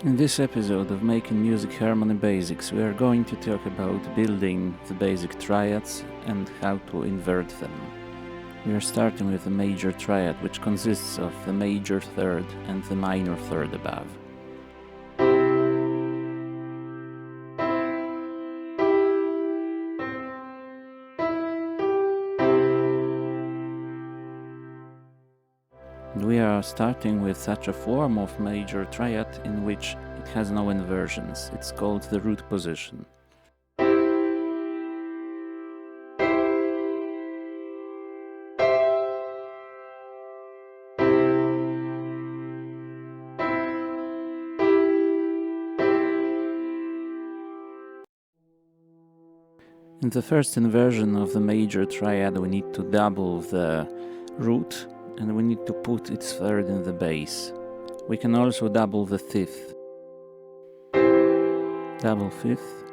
In this episode of Making Music Harmony Basics, we are going to talk about building the basic triads and how to invert them. We are starting with the major triad, which consists of the major third and the minor third above. We are starting with such a form of major triad in which it has no inversions. It's called the root position. In the first inversion of the major triad, we need to double the root and we need to put its third in the bass. We can also double the fifth. Double fifth.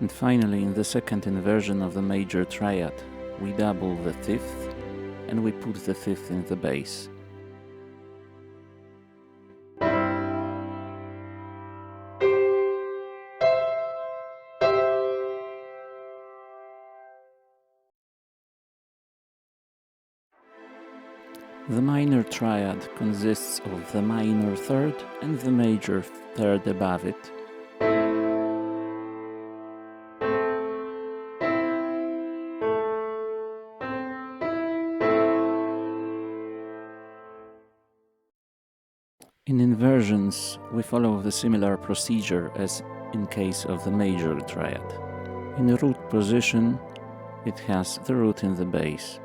And finally, in the second inversion of the major triad, we double the fifth and we put the fifth in the bass. The minor triad consists of the minor third and the major third above it. In inversions, we follow the similar procedure as in case of the major triad. In the root position, it has the root in the bass.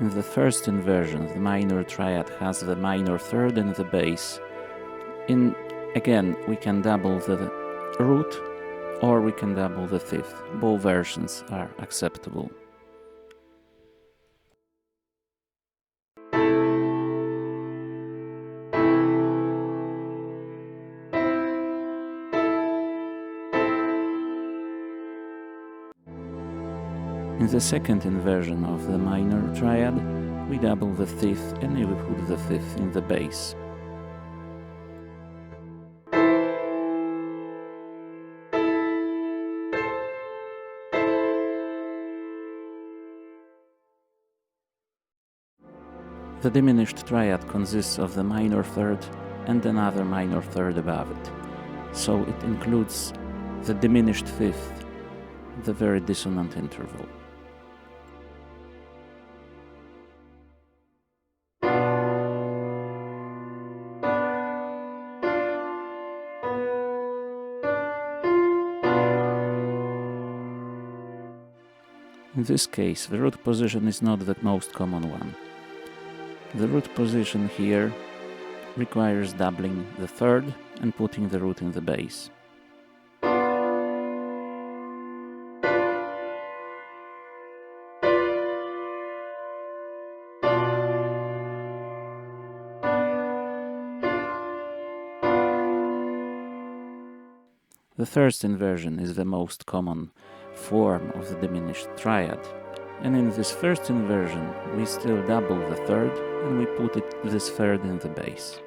In the first inversion, the minor triad has the minor third and the bass. Again, we can double the root or we can double the fifth. Both versions are acceptable. In the second inversion of the minor triad, we double the fifth and we put the fifth in the bass. The diminished triad consists of the minor third and another minor third above it, so it includes the diminished fifth, the very dissonant interval. In this case, the root position is not the most common one. The root position here requires doubling the third and putting the root in the bass. The first inversion is the most common form of the diminished triad, and in this first inversion we still double the third and we put this third in the bass.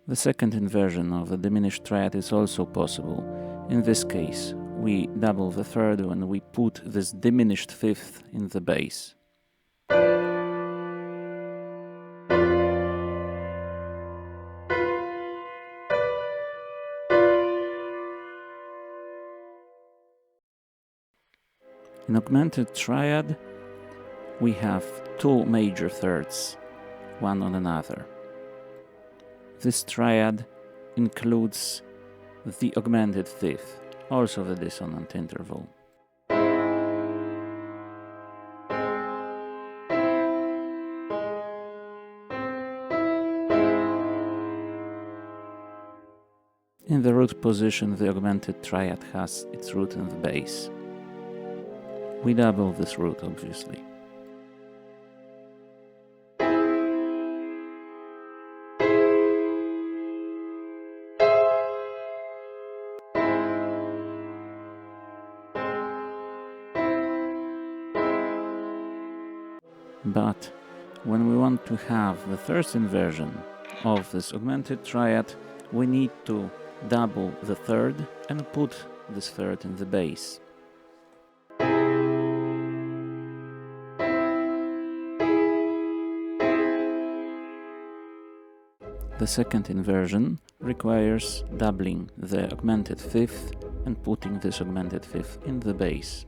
The second inversion of the diminished triad is also possible. In this case, we double the third and we put this diminished fifth in the bass. In augmented triad, we have two major thirds, one on another. This triad includes the augmented fifth, also the dissonant interval. In the root position, the augmented triad has its root in the bass. We double this root, obviously. But when we want to have the first inversion of this augmented triad, we need to double the third and put this third in the bass. The second inversion requires doubling the augmented fifth and putting this augmented fifth in the bass.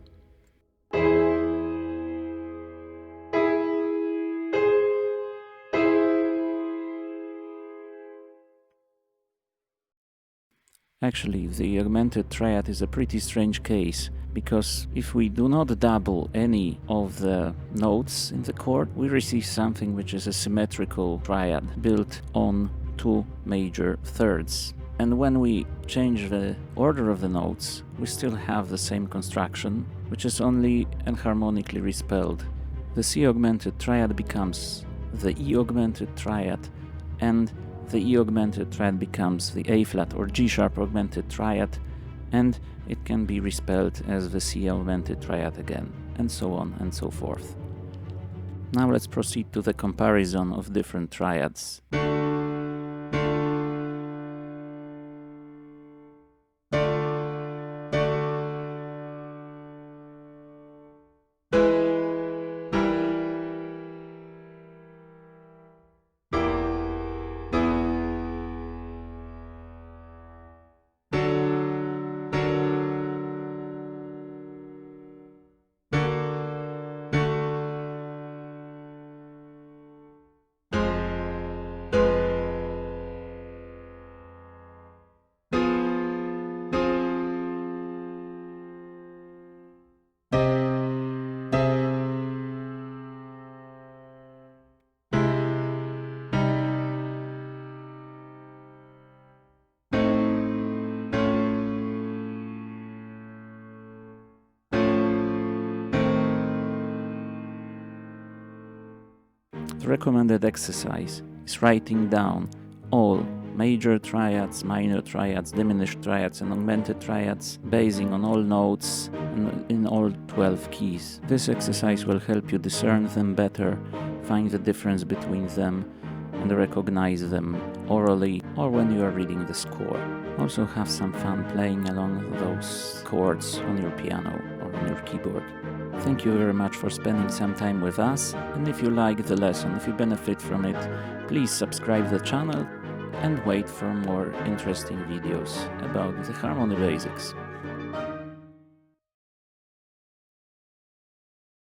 Actually, the augmented triad is a pretty strange case, because if we do not double any of the notes in the chord, we receive something which is a symmetrical triad built on two major thirds. And when we change the order of the notes, we still have the same construction, which is only enharmonically respelled. The C augmented triad becomes the E augmented triad, and the E augmented triad becomes the A flat or G sharp augmented triad, and it can be respelled as the C augmented triad again, and so on and so forth. Now let's proceed to the comparison of different triads. The recommended exercise is writing down all major triads, minor triads, diminished triads and augmented triads, basing on all notes and in all 12 keys. This exercise will help you discern them better, find the difference between them, and recognize them orally or when you are reading the score. Also have some fun playing along those chords on your piano or on your keyboard. Thank you very much for spending some time with us, and if you like the lesson, if you benefit from it, please subscribe the channel and wait for more interesting videos about the harmony basics.